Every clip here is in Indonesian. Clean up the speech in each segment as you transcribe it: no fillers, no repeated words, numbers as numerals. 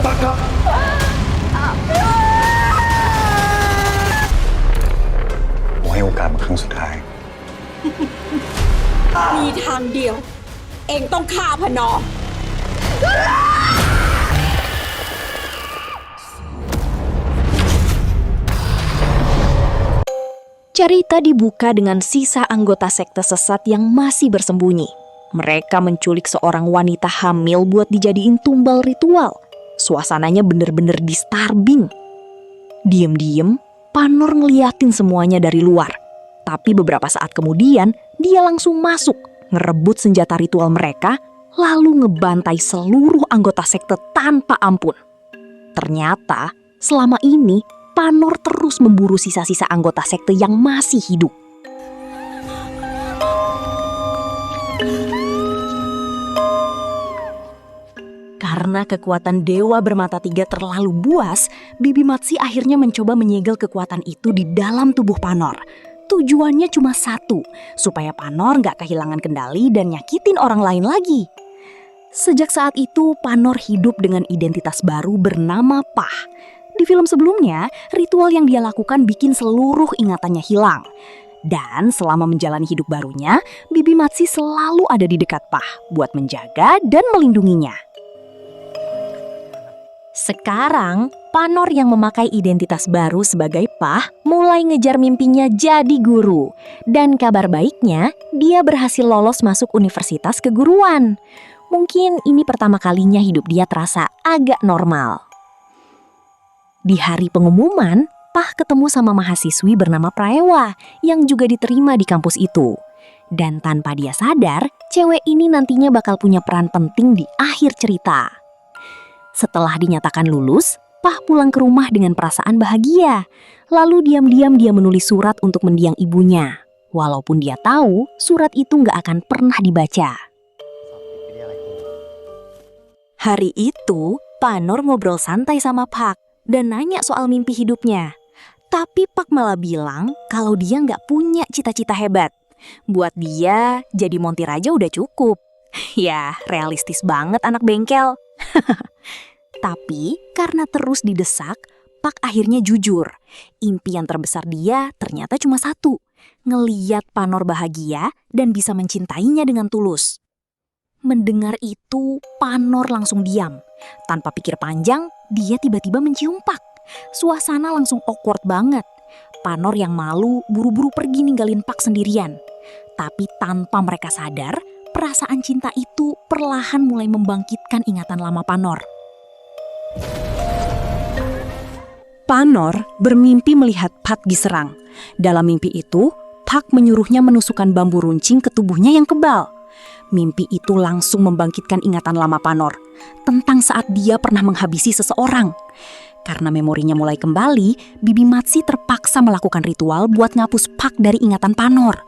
Tangkap!ผมให้โอกาสมันครั้งสุดท้าย มีทางเดียว เองต้องฆ่าพนอ Cerita dibuka dengan sisa anggota sekte sesat yang masih bersembunyi. Mereka menculik seorang wanita hamil buat dijadiin tumbal ritual. Suasananya bener-bener disturbing. Diem-diem, Panor ngeliatin semuanya dari luar. Tapi beberapa saat kemudian, dia langsung masuk, ngerebut senjata ritual mereka, lalu ngebantai seluruh anggota sekte tanpa ampun. Ternyata, selama ini, Panor terus memburu sisa-sisa anggota sekte yang masih hidup. Karena kekuatan Dewa Bermata Tiga terlalu buas, Bibi Matsi akhirnya mencoba menyegel kekuatan itu di dalam tubuh Panor. Tujuannya cuma satu, supaya Panor nggak kehilangan kendali dan nyakitin orang lain lagi. Sejak saat itu, Panor hidup dengan identitas baru bernama Pah. Di film sebelumnya, ritual yang dia lakukan bikin seluruh ingatannya hilang. Dan selama menjalani hidup barunya, Bibi Matsi selalu ada di dekat Pah buat menjaga dan melindunginya. Sekarang, Panor yang memakai identitas baru sebagai Pah mulai ngejar mimpinya jadi guru. Dan kabar baiknya, dia berhasil lolos masuk universitas keguruan. Mungkin ini pertama kalinya hidup dia terasa agak normal. Di hari pengumuman, Pah ketemu sama mahasiswi bernama Praewa yang juga diterima di kampus itu. Dan tanpa dia sadar, cewek ini nantinya bakal punya peran penting di akhir cerita. Setelah dinyatakan lulus, Pah pulang ke rumah dengan perasaan bahagia. Lalu diam-diam dia menulis surat untuk mendiang ibunya. Walaupun dia tahu surat itu nggak akan pernah dibaca. Hari itu, Panor ngobrol santai sama Pak dan nanya soal mimpi hidupnya. Tapi Pak malah bilang kalau dia nggak punya cita-cita hebat. Buat dia, jadi montir aja udah cukup. Ya, realistis banget anak bengkel. Tapi karena terus didesak, Pak akhirnya jujur. Impian terbesar dia ternyata cuma satu, ngeliat Panor bahagia dan bisa mencintainya dengan tulus. Mendengar itu, Panor langsung diam. Tanpa pikir panjang, dia tiba-tiba mencium Pak. Suasana langsung awkward banget. Panor yang malu buru-buru pergi ninggalin Pak sendirian. Tapi tanpa mereka sadar, perasaan cinta itu perlahan mulai membangkitkan ingatan lama Panor. Panor bermimpi melihat Pak diserang. Dalam mimpi itu, Pak menyuruhnya menusukkan bambu runcing ke tubuhnya yang kebal. Mimpi itu langsung membangkitkan ingatan lama Panor tentang saat dia pernah menghabisi seseorang. Karena memorinya mulai kembali, Bibi Matsi terpaksa melakukan ritual buat ngapus Pak dari ingatan Panor.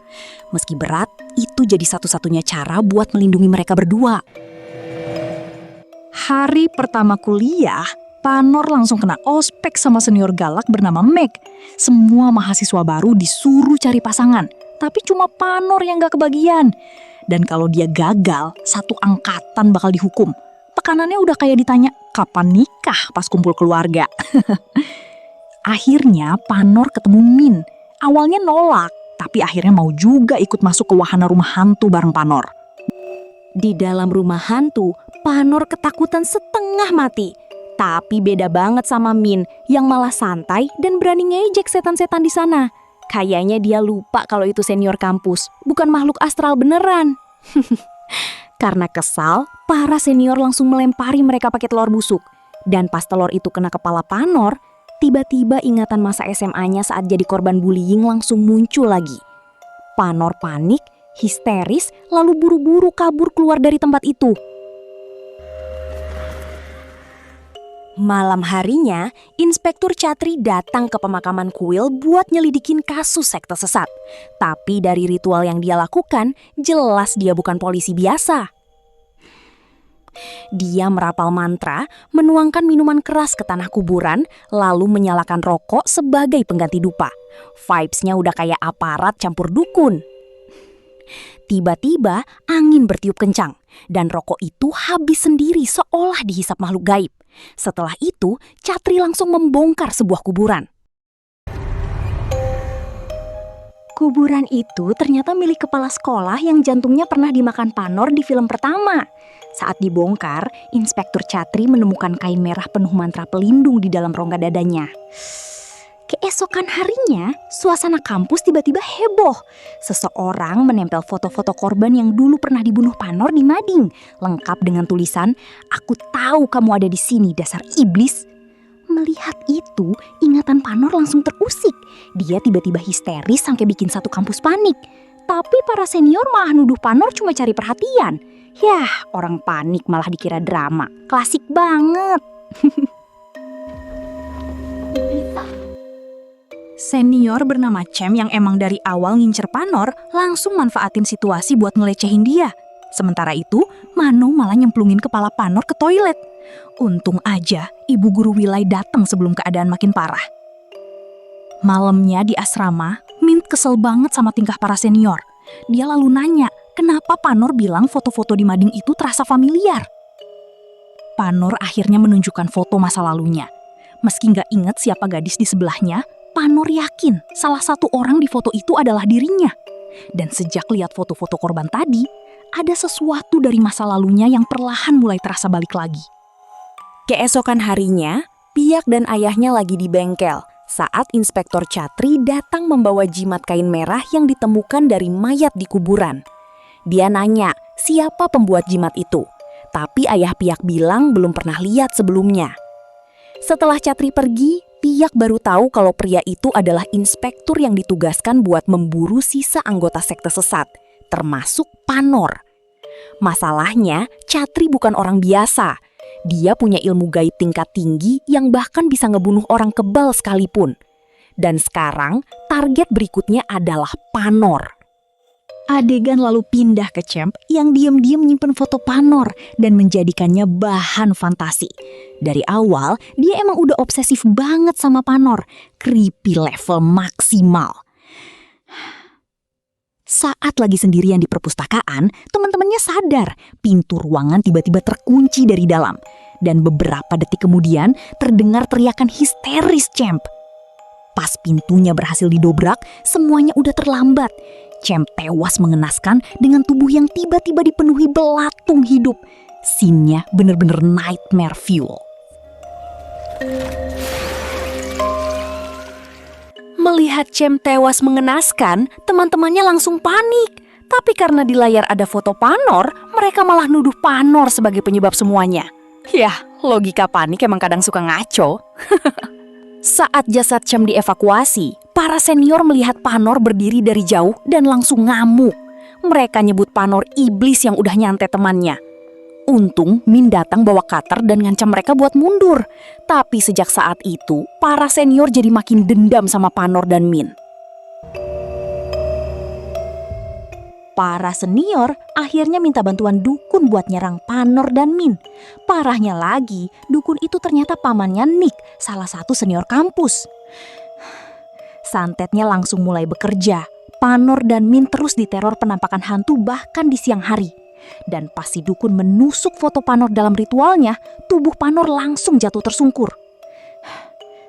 Meski berat, itu jadi satu-satunya cara buat melindungi mereka berdua. Hari pertama kuliah, Panor langsung kena ospek sama senior galak bernama Meg. Semua mahasiswa baru disuruh cari pasangan, tapi cuma Panor yang gak kebagian. Dan kalau dia gagal, satu angkatan bakal dihukum. Tekanannya udah kayak ditanya, kapan nikah pas kumpul keluarga? Akhirnya Panor ketemu Min. Awalnya nolak, tapi akhirnya mau juga ikut masuk ke wahana rumah hantu bareng Panor. Di dalam rumah hantu, Panor ketakutan setengah mati. Tapi beda banget sama Min yang malah santai dan berani ngejek setan-setan di sana. Kayaknya dia lupa kalau itu senior kampus, bukan makhluk astral beneran. Karena kesal, para senior langsung melempari mereka pakai telur busuk. Dan pas telur itu kena kepala Panor, tiba-tiba ingatan masa SMA-nya saat jadi korban bullying langsung muncul lagi. Panor panik, histeris, lalu buru-buru kabur keluar dari tempat itu. Malam harinya, Inspektur Chatri datang ke pemakaman kuil buat nyelidikin kasus sekte sesat. Tapi dari ritual yang dia lakukan, jelas dia bukan polisi biasa. Dia merapal mantra, menuangkan minuman keras ke tanah kuburan, lalu menyalakan rokok sebagai pengganti dupa. Vibes-nya udah kayak aparat campur dukun. Tiba-tiba angin bertiup kencang, dan rokok itu habis sendiri seolah dihisap makhluk gaib. Setelah itu, Catri langsung membongkar sebuah kuburan. Kuburan itu ternyata milik kepala sekolah yang jantungnya pernah dimakan Panor di film pertama. Saat dibongkar, Inspektur Catri menemukan kain merah penuh mantra pelindung di dalam rongga dadanya. Keesokan harinya, suasana kampus tiba-tiba heboh. Seseorang menempel foto-foto korban yang dulu pernah dibunuh Panor di mading, lengkap dengan tulisan, "Aku tahu kamu ada di sini, dasar iblis." Melihat itu, ingatan Panor langsung terusik. Dia tiba-tiba histeris sampai bikin satu kampus panik. Tapi para senior malah nuduh Panor cuma cari perhatian. Yah, orang panik malah dikira drama. Klasik banget. Senior bernama Cem yang emang dari awal ngincer Panor langsung manfaatin situasi buat ngelecehin dia. Sementara itu, Mano malah nyemplungin kepala Panor ke toilet. Untung aja ibu guru Wilay datang sebelum keadaan makin parah. Malamnya di asrama, Mint kesel banget sama tingkah para senior. Dia lalu nanya, kenapa Panor bilang foto-foto di mading itu terasa familiar. Panor akhirnya menunjukkan foto masa lalunya. Meski nggak inget siapa gadis di sebelahnya, Panor yakin salah satu orang di foto itu adalah dirinya. Dan sejak lihat foto-foto korban tadi, ada sesuatu dari masa lalunya yang perlahan mulai terasa balik lagi. Keesokan harinya, Piak dan ayahnya lagi di bengkel saat Inspektur Catri datang membawa jimat kain merah yang ditemukan dari mayat di kuburan. Dia nanya siapa pembuat jimat itu, tapi ayah Piak bilang belum pernah lihat sebelumnya. Setelah Catri pergi, Piak baru tahu kalau pria itu adalah inspektur yang ditugaskan buat memburu sisa anggota sekte sesat, termasuk Panor. Masalahnya, Catri bukan orang biasa. Dia punya ilmu gaib tingkat tinggi yang bahkan bisa ngebunuh orang kebal sekalipun. Dan sekarang, target berikutnya adalah Panor. Adegan lalu pindah ke Cemp yang diam-diam nyimpen foto Panor dan menjadikannya bahan fantasi. Dari awal, dia emang udah obsesif banget sama Panor. Creepy level maksimal. Saat lagi sendirian di perpustakaan, teman-temannya sadar pintu ruangan tiba-tiba terkunci dari dalam. Dan beberapa detik kemudian terdengar teriakan histeris Cemp. Pas pintunya berhasil didobrak, semuanya udah terlambat. Cemp tewas mengenaskan dengan tubuh yang tiba-tiba dipenuhi belatung hidup. Scene-nya bener-bener nightmare fuel. Melihat Cem tewas mengenaskan, teman-temannya langsung panik. Tapi karena di layar ada foto Panor, mereka malah nuduh Panor sebagai penyebab semuanya. Yah, logika panik emang kadang suka ngaco. Saat jasad Cem dievakuasi, para senior melihat Panor berdiri dari jauh dan langsung ngamuk. Mereka nyebut Panor iblis yang udah nyantet temannya. Untung Min datang bawa cutter dan ngancam mereka buat mundur. Tapi sejak saat itu, para senior jadi makin dendam sama Panor dan Min. Para senior akhirnya minta bantuan dukun buat nyerang Panor dan Min. Parahnya lagi, dukun itu ternyata pamannya Nick, salah satu senior kampus. Santetnya langsung mulai bekerja. Panor dan Min terus diteror penampakan hantu bahkan di siang hari. Dan pas si dukun menusuk foto Panor dalam ritualnya, tubuh Panor langsung jatuh tersungkur.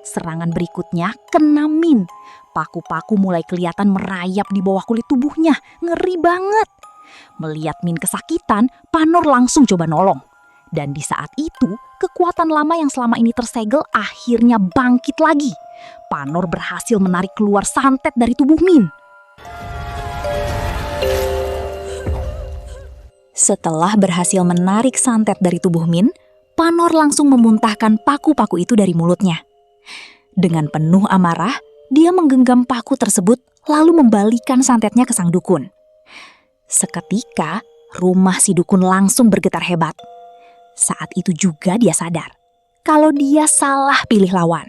Serangan berikutnya kena Min. Paku-paku mulai kelihatan merayap di bawah kulit tubuhnya. Ngeri banget. Melihat Min kesakitan, Panor langsung coba nolong. Dan di saat itu, kekuatan lama yang selama ini tersegel akhirnya bangkit lagi. Panor berhasil menarik keluar santet dari tubuh Min. Setelah berhasil menarik santet dari tubuh Min, Panor langsung memuntahkan paku-paku itu dari mulutnya. Dengan penuh amarah, dia menggenggam paku tersebut lalu membalikan santetnya ke sang dukun. Seketika, rumah si dukun langsung bergetar hebat. Saat itu juga dia sadar kalau dia salah pilih lawan.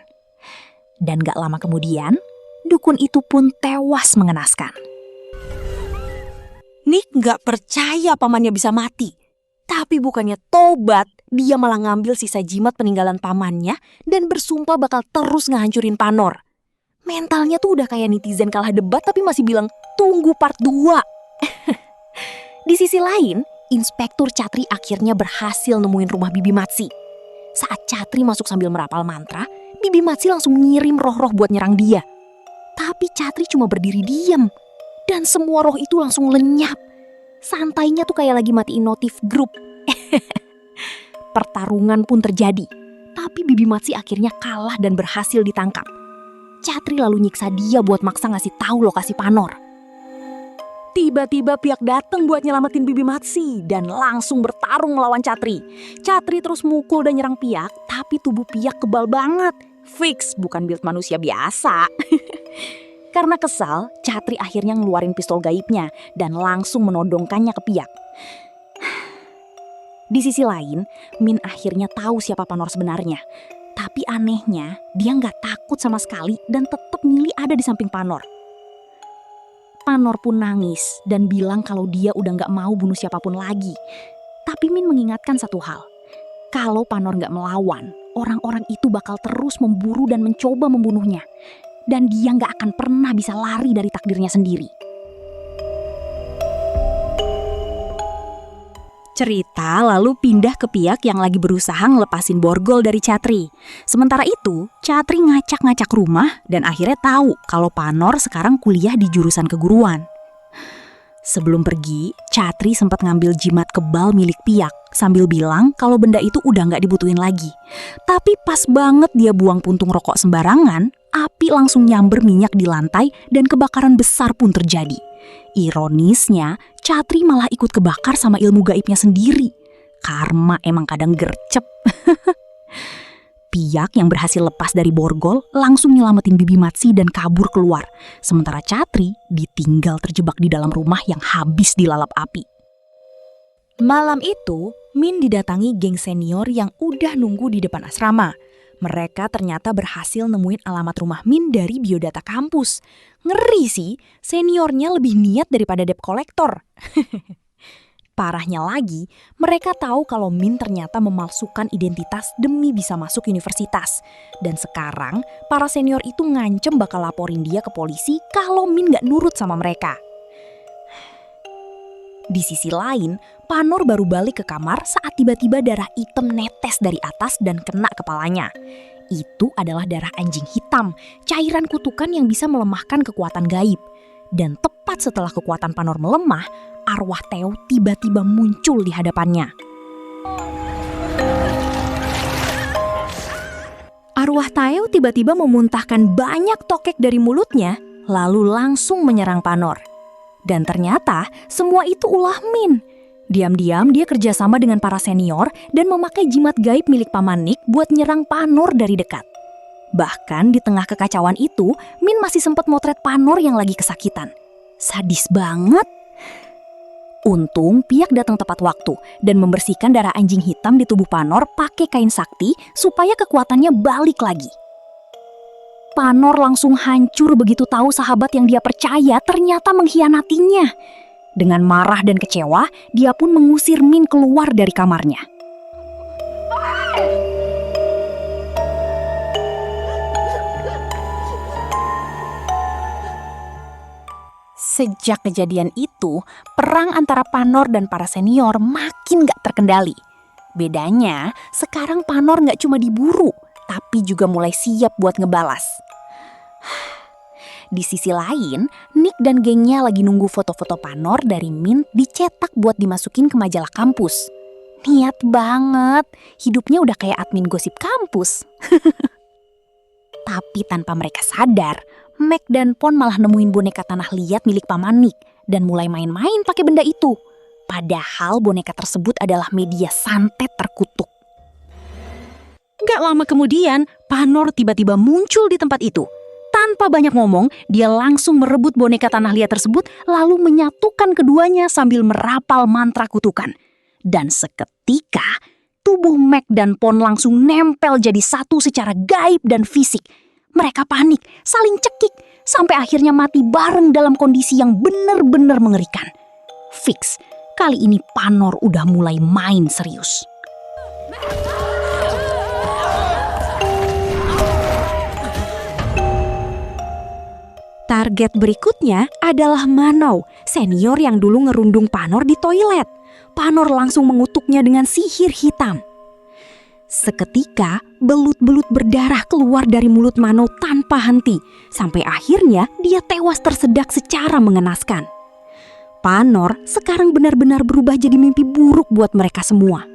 Dan gak lama kemudian, dukun itu pun tewas mengenaskan. Nick gak percaya pamannya bisa mati. Tapi bukannya tobat, dia malah ngambil sisa jimat peninggalan pamannya dan bersumpah bakal terus ngehancurin Panor. Mentalnya tuh udah kayak netizen kalah debat tapi masih bilang tunggu part 2. Di sisi lain, Inspektur Catri akhirnya berhasil nemuin rumah Bibi Matsi. Saat Catri masuk sambil merapal mantra, Bibi Matsi langsung ngirim roh-roh buat nyerang dia. Tapi Catri cuma berdiri diam. Dan semua roh itu langsung lenyap. Santainya tuh kayak lagi matiin notif grup. Pertarungan pun terjadi. Tapi Bibi Matsi akhirnya kalah dan berhasil ditangkap. Catri lalu nyiksa dia buat maksa ngasih tahu lokasi Panor. Tiba-tiba Piak datang buat nyelamatin Bibi Matsi dan langsung bertarung melawan Catri. Catri terus mukul dan nyerang Piak, tapi tubuh Piak kebal banget. Fix bukan build manusia biasa. Karena kesal, Catri akhirnya ngeluarin pistol gaibnya dan langsung menodongkannya ke Piak. Di sisi lain, Min akhirnya tahu siapa Panor sebenarnya. Tapi anehnya, dia nggak takut sama sekali dan tetap milih ada di samping Panor. Panor pun nangis dan bilang kalau dia udah nggak mau bunuh siapapun lagi. Tapi Min mengingatkan satu hal. Kalau Panor nggak melawan, orang-orang itu bakal terus memburu dan mencoba membunuhnya. Dan dia nggak akan pernah bisa lari dari takdirnya sendiri. Cerita lalu pindah ke Piak yang lagi berusaha ngelepasin borgol dari Catri. Sementara itu, Catri ngacak-ngacak rumah dan akhirnya tahu kalau Panor sekarang kuliah di jurusan keguruan. Sebelum pergi, Catri sempat ngambil jimat kebal milik Piak sambil bilang kalau benda itu udah nggak dibutuhin lagi. Tapi pas banget dia buang puntung rokok sembarangan, api langsung nyamber minyak di lantai dan kebakaran besar pun terjadi. Ironisnya, Catri malah ikut kebakar sama ilmu gaibnya sendiri. Karma emang kadang gercep. Piak yang berhasil lepas dari borgol langsung nyelamatin Bibi Matsi dan kabur keluar. Sementara Catri ditinggal terjebak di dalam rumah yang habis dilalap api. Malam itu, Min didatangi geng senior yang udah nunggu di depan asrama. Mereka ternyata berhasil nemuin alamat rumah Min dari biodata kampus. Ngeri sih, seniornya lebih niat daripada debt collector. Parahnya lagi, mereka tahu kalau Min ternyata memalsukan identitas demi bisa masuk universitas. Dan sekarang, para senior itu ngancem bakal laporin dia ke polisi kalau Min gak nurut sama mereka. Di sisi lain, Panor baru balik ke kamar saat tiba-tiba darah hitam netes dari atas dan kena kepalanya. Itu adalah darah anjing hitam, cairan kutukan yang bisa melemahkan kekuatan gaib. Dan tepat setelah kekuatan Panor melemah, arwah Theo tiba-tiba muncul di hadapannya. Arwah Theo tiba-tiba memuntahkan banyak tokek dari mulutnya, lalu langsung menyerang Panor. Dan ternyata semua itu ulah Min. Diam-diam dia kerjasama dengan para senior dan memakai jimat gaib milik Paman Nick buat nyerang Panor dari dekat. Bahkan di tengah kekacauan itu, Min masih sempat motret Panor yang lagi kesakitan. Sadis banget. Untung Piak datang tepat waktu dan membersihkan darah anjing hitam di tubuh Panor pakai kain sakti supaya kekuatannya balik lagi. Panor langsung hancur begitu tahu sahabat yang dia percaya ternyata mengkhianatinya. Dengan marah dan kecewa, dia pun mengusir Min keluar dari kamarnya. Sejak kejadian itu, perang antara Panor dan para senior makin gak terkendali. Bedanya, sekarang Panor gak cuma diburu, tapi juga mulai siap buat ngebalas. Di sisi lain, Nick dan gengnya lagi nunggu foto-foto Panor dari Min dicetak buat dimasukin ke majalah kampus. Niat banget, hidupnya udah kayak admin gosip kampus. Tapi tanpa mereka sadar, Mac dan Pon malah nemuin boneka tanah liat milik Paman Nick dan mulai main-main pakai benda itu. Padahal boneka tersebut adalah media santet terkutuk. Gak lama kemudian, Panor tiba-tiba muncul di tempat itu. Tanpa banyak ngomong, dia langsung merebut boneka tanah liat tersebut lalu menyatukan keduanya sambil merapal mantra kutukan. Dan seketika, tubuh Mac dan Pon langsung nempel jadi satu secara gaib dan fisik. Mereka panik, saling cekik, sampai akhirnya mati bareng dalam kondisi yang benar-benar mengerikan. Fix, kali ini Panor udah mulai main serius. Target berikutnya adalah Manau, senior yang dulu ngerundung Panor di toilet. Panor langsung mengutuknya dengan sihir hitam. Seketika, belut-belut berdarah keluar dari mulut Mano tanpa henti, sampai akhirnya dia tewas tersedak secara mengenaskan. Panor sekarang benar-benar berubah jadi mimpi buruk buat mereka semua.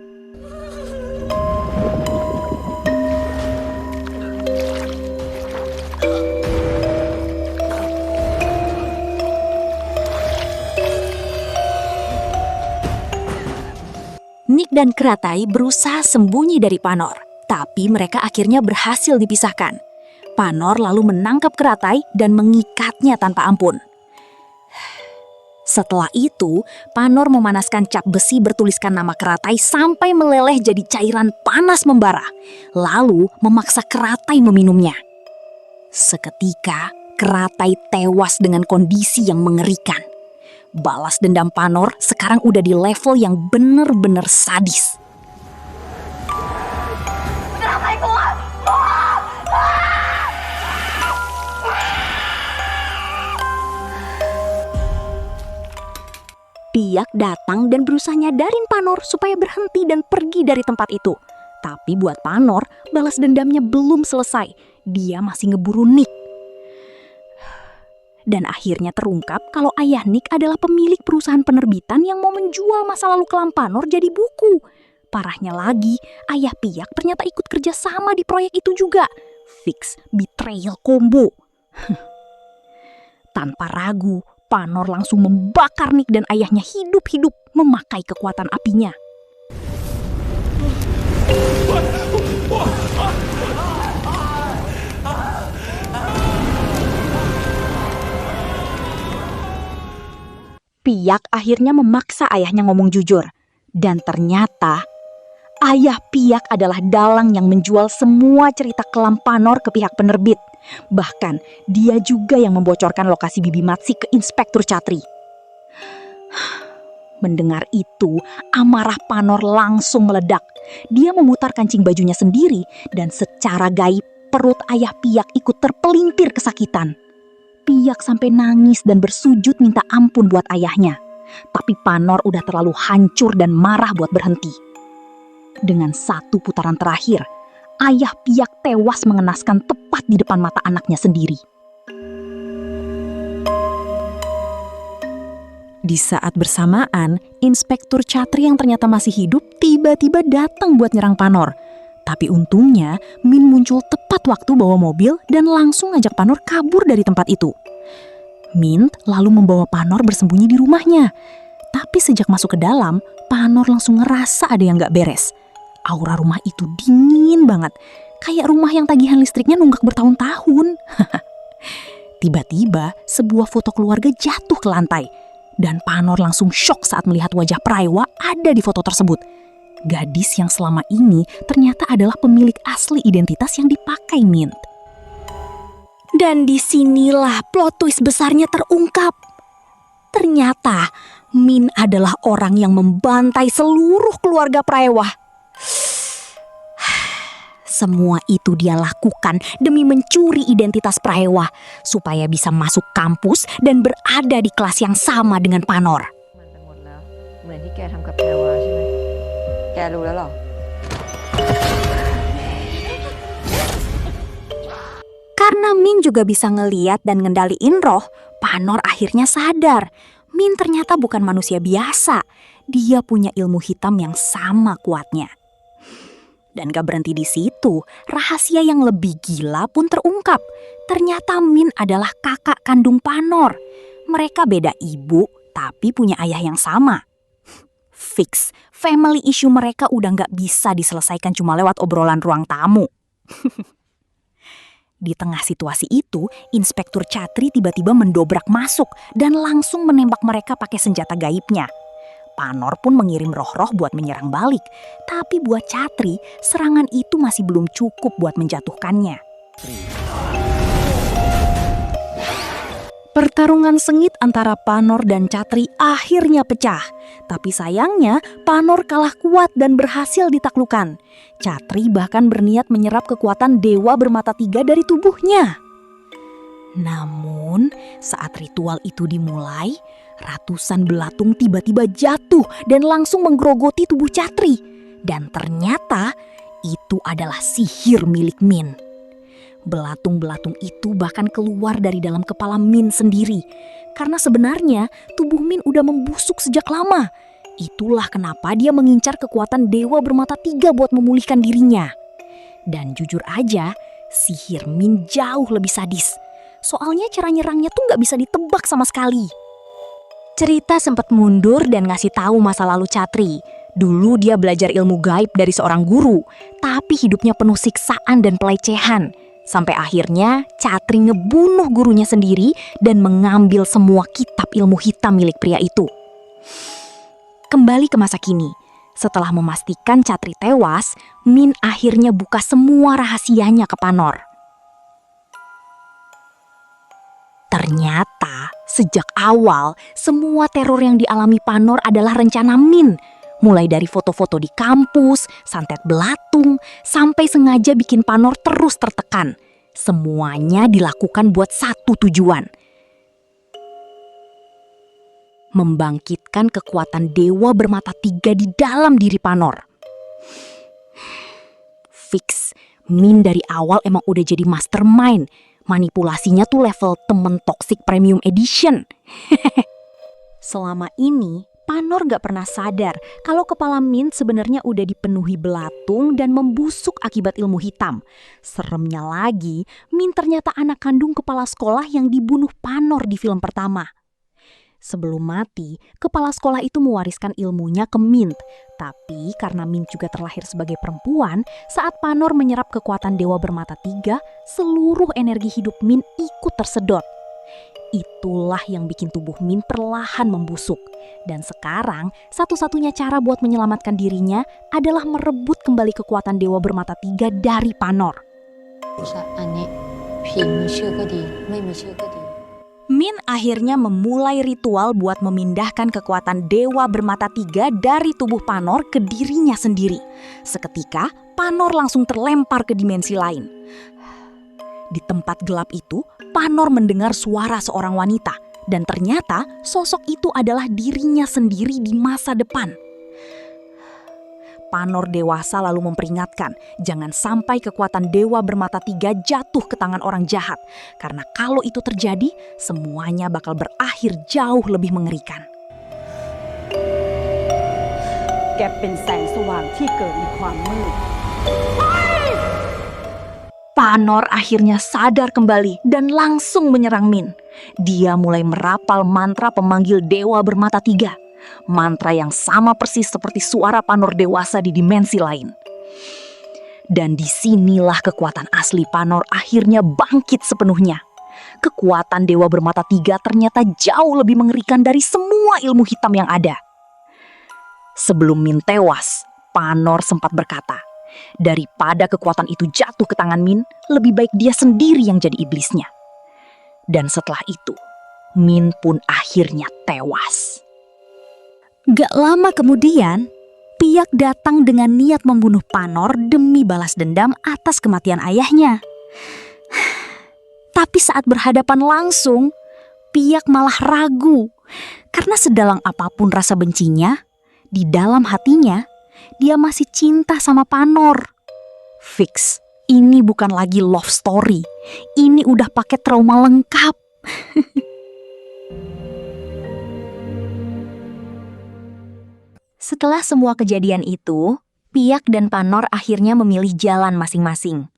Nick dan Keratai berusaha sembunyi dari Panor, tapi mereka akhirnya berhasil dipisahkan. Panor lalu menangkap Keratai dan mengikatnya tanpa ampun. Setelah itu, Panor memanaskan cap besi bertuliskan nama Keratai sampai meleleh jadi cairan panas membara, lalu memaksa Keratai meminumnya. Seketika, Keratai tewas dengan kondisi yang mengerikan. Balas dendam Panor sekarang udah di level yang bener-bener sadis. Piak datang dan berusaha nyadarin Panor supaya berhenti dan pergi dari tempat itu. Tapi buat Panor, balas dendamnya belum selesai. Dia masih ngeburu Nick. Dan akhirnya terungkap kalau ayah Nick adalah pemilik perusahaan penerbitan yang mau menjual masa lalu kelam Panor jadi buku. Parahnya lagi, ayah Piak ternyata ikut kerja sama di proyek itu juga. Fix betrayal combo. Tanpa ragu, Panor langsung membakar Nick dan ayahnya hidup-hidup memakai kekuatan apinya. Piak akhirnya memaksa ayahnya ngomong jujur. Dan ternyata, ayah Piak adalah dalang yang menjual semua cerita kelam Panor ke pihak penerbit. Bahkan, dia juga yang membocorkan lokasi Bibi Matsi ke Inspektur Chatri. Mendengar itu, amarah Panor langsung meledak. Dia memutar kancing bajunya sendiri dan secara gaib perut ayah Piak ikut terpelintir kesakitan. Piak sampai nangis dan bersujud minta ampun buat ayahnya. Tapi Panor udah terlalu hancur dan marah buat berhenti. Dengan satu putaran terakhir, ayah Piak tewas mengenaskan tepat di depan mata anaknya sendiri. Di saat bersamaan, Inspektur Chatri yang ternyata masih hidup tiba-tiba datang buat nyerang Panor. Tapi untungnya, Min muncul tepat waktu bawa mobil dan langsung ngajak Panor kabur dari tempat itu. Min lalu membawa Panor bersembunyi di rumahnya. Tapi sejak masuk ke dalam, Panor langsung ngerasa ada yang gak beres. Aura rumah itu dingin banget, kayak rumah yang tagihan listriknya nunggak bertahun-tahun. Tiba-tiba, sebuah foto keluarga jatuh ke lantai. Dan Panor langsung syok saat melihat wajah Praiwa ada di foto tersebut. Gadis yang selama ini ternyata adalah pemilik asli identitas yang dipakai Mint. Dan disinilah plot twist besarnya terungkap. Ternyata Min adalah orang yang membantai seluruh keluarga Praiwa. Semua itu dia lakukan demi mencuri identitas Praiwa supaya bisa masuk kampus dan berada di kelas yang sama dengan Panor. Karena Min juga bisa ngeliat dan ngendaliin roh, Panor akhirnya sadar. Min ternyata bukan manusia biasa. Dia punya ilmu hitam yang sama kuatnya. Dan gak berhenti di situ, rahasia yang lebih gila pun terungkap. Ternyata Min adalah kakak kandung Panor. Mereka beda ibu, tapi punya ayah yang sama. Fix, family issue mereka udah gak bisa diselesaikan cuma lewat obrolan ruang tamu. Di tengah situasi itu, Inspektur Chatri tiba-tiba mendobrak masuk dan langsung menembak mereka pakai senjata gaibnya. Panor pun mengirim roh-roh buat menyerang balik. Tapi buat Chatri, serangan itu masih belum cukup buat menjatuhkannya. Pertarungan sengit antara Panor dan Chatri akhirnya pecah. Tapi sayangnya, Panor kalah kuat dan berhasil ditaklukkan. Chatri bahkan berniat menyerap kekuatan dewa bermata 3 dari tubuhnya. Namun, saat ritual itu dimulai, ratusan belatung tiba-tiba jatuh dan langsung menggerogoti tubuh Chatri. Dan ternyata itu adalah sihir milik Min. Belatung-belatung itu bahkan keluar dari dalam kepala Min sendiri. Karena sebenarnya tubuh Min udah membusuk sejak lama. Itulah kenapa dia mengincar kekuatan dewa bermata 3 buat memulihkan dirinya. Dan jujur aja, sihir Min jauh lebih sadis. Soalnya cara nyerangnya tuh gak bisa ditebak sama sekali. Cerita sempat mundur dan ngasih tahu masa lalu Chatri. Dulu dia belajar ilmu gaib dari seorang guru, tapi hidupnya penuh siksaan dan pelecehan. Sampai akhirnya Chatri ngebunuh gurunya sendiri dan mengambil semua kitab ilmu hitam milik pria itu. Kembali ke masa kini, setelah memastikan Chatri tewas, Min akhirnya buka semua rahasianya ke Panor. Ternyata sejak awal semua teror yang dialami Panor adalah rencana Min. Mulai dari foto-foto di kampus, santet belatung, sampai sengaja bikin Panor terus tertekan. Semuanya dilakukan buat satu tujuan. Membangkitkan kekuatan dewa bermata 3 di dalam diri Panor. Fix, Min dari awal emang udah jadi mastermind. Manipulasinya tuh level temen toxic premium edition. Selama ini, Panor gak pernah sadar kalau kepala Min sebenarnya udah dipenuhi belatung dan membusuk akibat ilmu hitam. Seremnya lagi, Min ternyata anak kandung kepala sekolah yang dibunuh Panor di film pertama. Sebelum mati, kepala sekolah itu mewariskan ilmunya ke Min. Tapi karena Min juga terlahir sebagai perempuan, saat Panor menyerap kekuatan dewa bermata 3, seluruh energi hidup Min ikut tersedot. Itulah yang bikin tubuh Min perlahan membusuk. Dan sekarang, satu-satunya cara buat menyelamatkan dirinya adalah merebut kembali kekuatan dewa bermata 3 dari Panor. Min akhirnya memulai ritual buat memindahkan kekuatan dewa bermata 3 dari tubuh Panor ke dirinya sendiri. Seketika, Panor langsung terlempar ke dimensi lain. Di tempat gelap itu, Panor mendengar suara seorang wanita. Dan ternyata sosok itu adalah dirinya sendiri di masa depan. Panor dewasa lalu memperingatkan, jangan sampai kekuatan dewa bermata 3 jatuh ke tangan orang jahat. Karena kalau itu terjadi, semuanya bakal berakhir jauh lebih mengerikan. Panor akhirnya sadar kembali dan langsung menyerang Min. Dia mulai merapal mantra pemanggil dewa bermata 3. Mantra yang sama persis seperti suara Panor dewasa di dimensi lain. Dan disinilah kekuatan asli Panor akhirnya bangkit sepenuhnya. Kekuatan dewa bermata 3 ternyata jauh lebih mengerikan dari semua ilmu hitam yang ada. Sebelum Min tewas, Panor sempat berkata, daripada kekuatan itu jatuh ke tangan Min, lebih baik dia sendiri yang jadi iblisnya. Dan setelah itu, Min pun akhirnya tewas. Gak lama kemudian, Piak datang dengan niat membunuh Panor demi balas dendam atas kematian ayahnya. Tapi saat berhadapan langsung, Piak malah ragu. Karena sedalam apapun rasa bencinya, di dalam hatinya, dia masih cinta sama Panor. Fix, ini bukan lagi love story. Ini udah pakai trauma lengkap. Setelah semua kejadian itu, Piak dan Panor akhirnya memilih jalan masing-masing.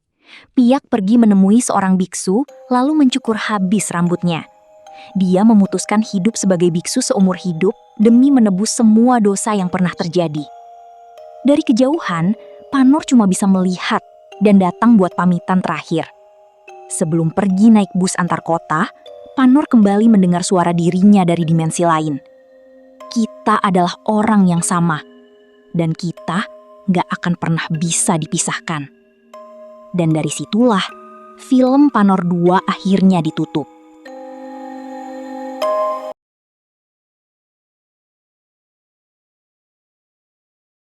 Piak pergi menemui seorang biksu, lalu mencukur habis rambutnya. Dia memutuskan hidup sebagai biksu seumur hidup demi menebus semua dosa yang pernah terjadi. Dari kejauhan, Panor cuma bisa melihat dan datang buat pamitan terakhir. Sebelum pergi naik bus antar kota, Panor kembali mendengar suara dirinya dari dimensi lain. Kita adalah orang yang sama, dan kita gak akan pernah bisa dipisahkan. Dan dari situlah, film Panor 2 akhirnya ditutup.